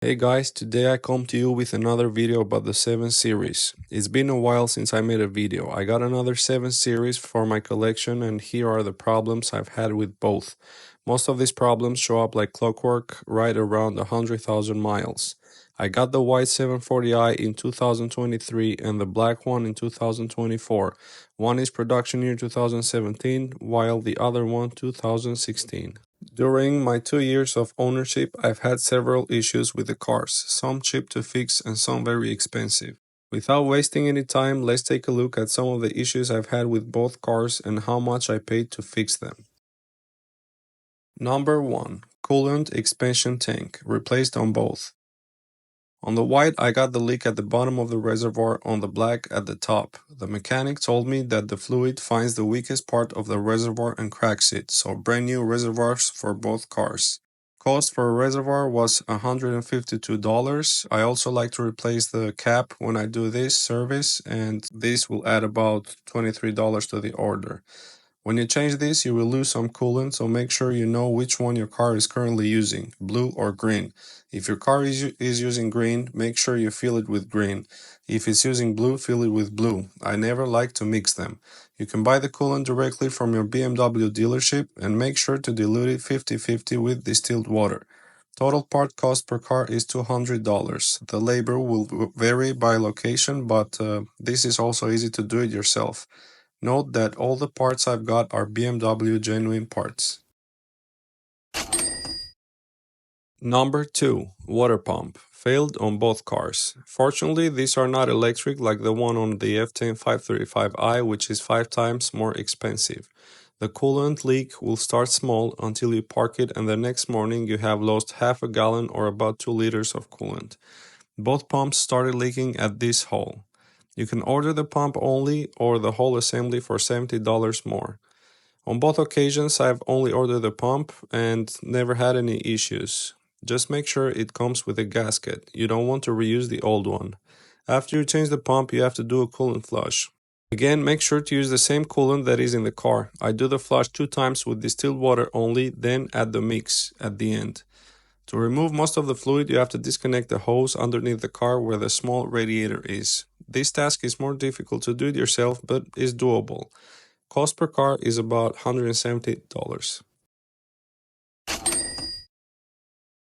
Hey guys, today I come to you with another video about the 7 series. It's been a while since I made a video. I got another 7 series for my collection and here are the problems I've had with both. Most of these problems show up like clockwork right around 100,000 miles. I got the white 740i in 2023 and the black one in 2024. One is production year 2017 while the other one 2016. During my 2 years of ownership, I've had several issues with the cars, some cheap to fix and some very expensive. Without wasting any time, let's take a look at some of the issues I've had with both cars and how much I paid to fix them. Number 1. Coolant expansion tank, replaced on both. On the white, I got the leak at the bottom of the reservoir, on the black at the top. The mechanic told me that the fluid finds the weakest part of the reservoir and cracks it, so brand new reservoirs for both cars. Cost for a reservoir was $152. I also like to replace the cap when I do this service, and this will add about $23 to the order. When you change this, you will lose some coolant, so make sure you know which one your car is currently using, blue or green. If your car is using green, make sure you fill it with green. If it's using blue, fill it with blue. I never like to mix them. You can buy the coolant directly from your BMW dealership and make sure to dilute it 50-50 with distilled water. Total part cost per car is $200. The labor will vary by location, but this is also easy to do it yourself. Note that all the parts I've got are BMW genuine parts. Number 2. Water pump. Failed on both cars. Fortunately, these are not electric like the one on the F10 535i, which is 5 times more expensive. The coolant leak will start small until you park it and the next morning you have lost half a gallon or about 2 liters of coolant. Both pumps started leaking at this hole. You can order the pump only or the whole assembly for $70 more. On both occasions, I've only ordered the pump and never had any issues. Just make sure it comes with a gasket. You don't want to reuse the old one. After you change the pump, you have to do a coolant flush. Again, make sure to use the same coolant that is in the car. I do the flush 2 times with distilled water only, then add the mix at the end. To remove most of the fluid, you have to disconnect the hose underneath the car where the small radiator is. This task is more difficult to do it yourself, but is doable. Cost per car is about $170.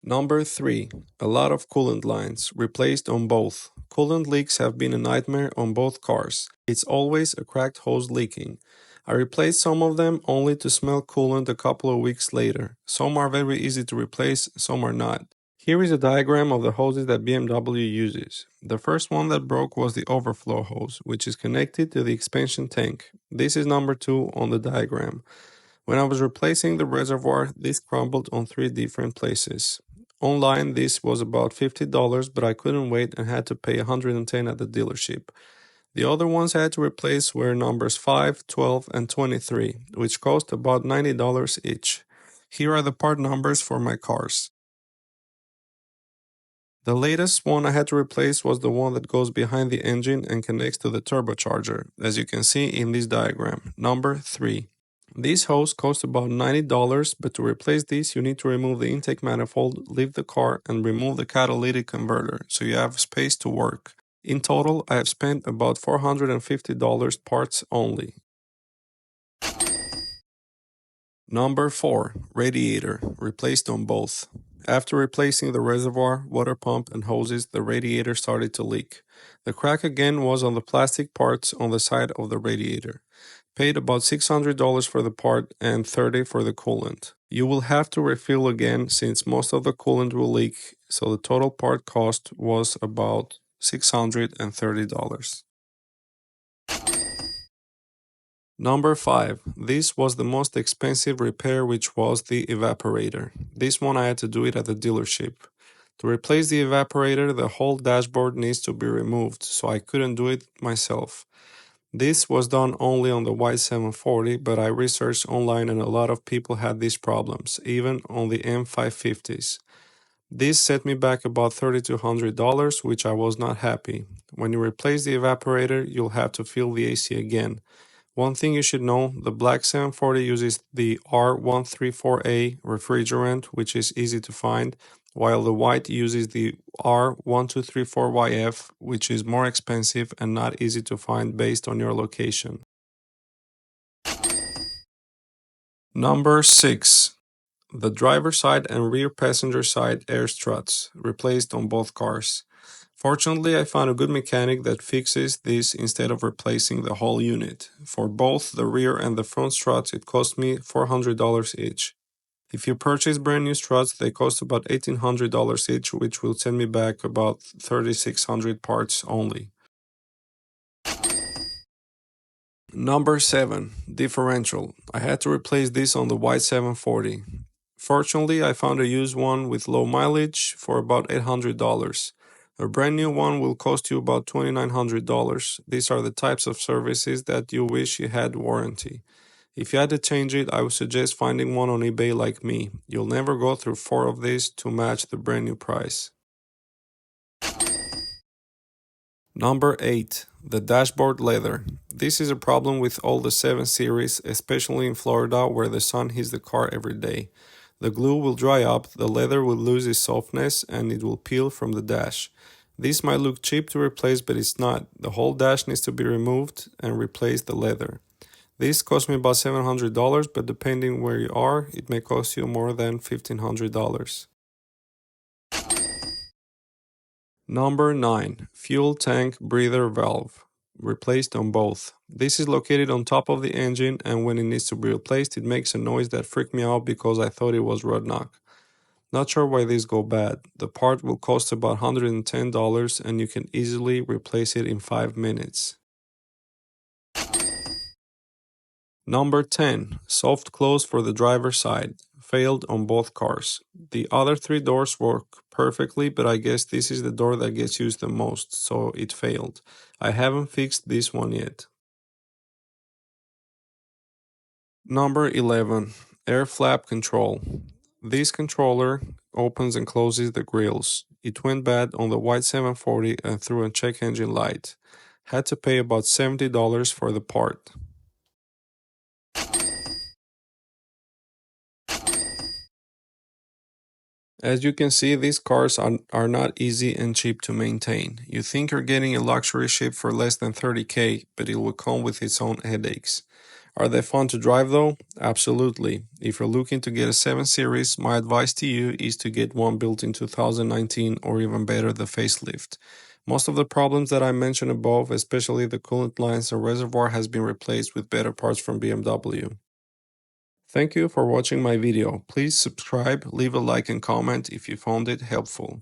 Number 3. A lot of coolant lines, replaced on both. Coolant leaks have been a nightmare on both cars. It's always a cracked hose leaking. I replaced some of them only to smell coolant a couple of weeks later. Some are very easy to replace, some are not. Here is a diagram of the hoses that BMW uses. The first one that broke was the overflow hose, which is connected to the expansion tank. This is number 2 on the diagram. When I was replacing the reservoir, this crumbled on 3 different places. Online, this was about $50, but I couldn't wait and had to pay $110 at the dealership. The other ones I had to replace were numbers 5, 12, and 23, which cost about $90 each. Here are the part numbers for my cars. The latest one I had to replace was the one that goes behind the engine and connects to the turbocharger, as you can see in this diagram, number 3. This hose costs about $90, but to replace this you need to remove the intake manifold, leave the car, and remove the catalytic converter, so you have space to work. In total, I have spent about $450 parts only. Number 4. Radiator, replaced on both. After replacing the reservoir, water pump, and hoses, the radiator started to leak. The crack again was on the plastic parts on the side of the radiator. Paid about $600 for the part and $30 for the coolant. You will have to refill again since most of the coolant will leak, so the total part cost was about $630. Number 5. This was the most expensive repair, which was the evaporator. This one I had to do it at the dealership. To replace the evaporator, the whole dashboard needs to be removed, so I couldn't do it myself. This was done only on the white 740, but I researched online and a lot of people had these problems, even on the M550s. This set me back about $3,200, which I was not happy. When you replace the evaporator, you'll have to fill the AC again. One thing you should know, the black 740 uses the R134A refrigerant, which is easy to find, while the white uses the R1234YF, which is more expensive and not easy to find based on your location. Number 6. The driver side and rear passenger side air struts, replaced on both cars. Fortunately, I found a good mechanic that fixes this instead of replacing the whole unit. For both the rear and the front struts, it cost me $400 each. If you purchase brand new struts, they cost about $1,800 each, which will send me back about 3,600 parts only. Number 7. Differential. I had to replace this on the white 740. Fortunately, I found a used one with low mileage for about $800. A brand new one will cost you about $2,900. These are the types of services that you wish you had warranty. If you had to change it, I would suggest finding one on eBay like me. You'll never go through 4 of these to match the brand new price. Number 8. The dashboard leather. This is a problem with all the 7 Series, especially in Florida where the sun hits the car every day. The glue will dry up, the leather will lose its softness, and it will peel from the dash. This might look cheap to replace, but it's not. The whole dash needs to be removed and replace the leather. This cost me about $700, but depending where you are, it may cost you more than $1,500. Number 9. Fuel tank breather valve, replaced on both. This is located on top of the engine, and when it needs to be replaced, it makes a noise that freaked me out because I thought it was rod knock. Not sure why these go bad. The part will cost about $110 and you can easily replace it in 5 minutes. Number 10. Soft close for the driver's side. Failed on both cars. The other 3 doors work perfectly, but I guess this is the door that gets used the most, so it failed. I haven't fixed this one yet. Number 11. Air flap control. This controller opens and closes the grills. It went bad on the white 740 and threw a check engine light. Had to pay about $70 for the part. As you can see, these cars are not easy and cheap to maintain. You think you're getting a luxury ship for less than $30K, but it will come with its own headaches. Are they fun to drive though? Absolutely. If you're looking to get a 7 Series, my advice to you is to get one built in 2019 or even better, the facelift. Most of the problems that I mentioned above, especially the coolant lines and reservoir, has been replaced with better parts from BMW. Thank you for watching my video. Please subscribe, leave a like and comment if you found it helpful.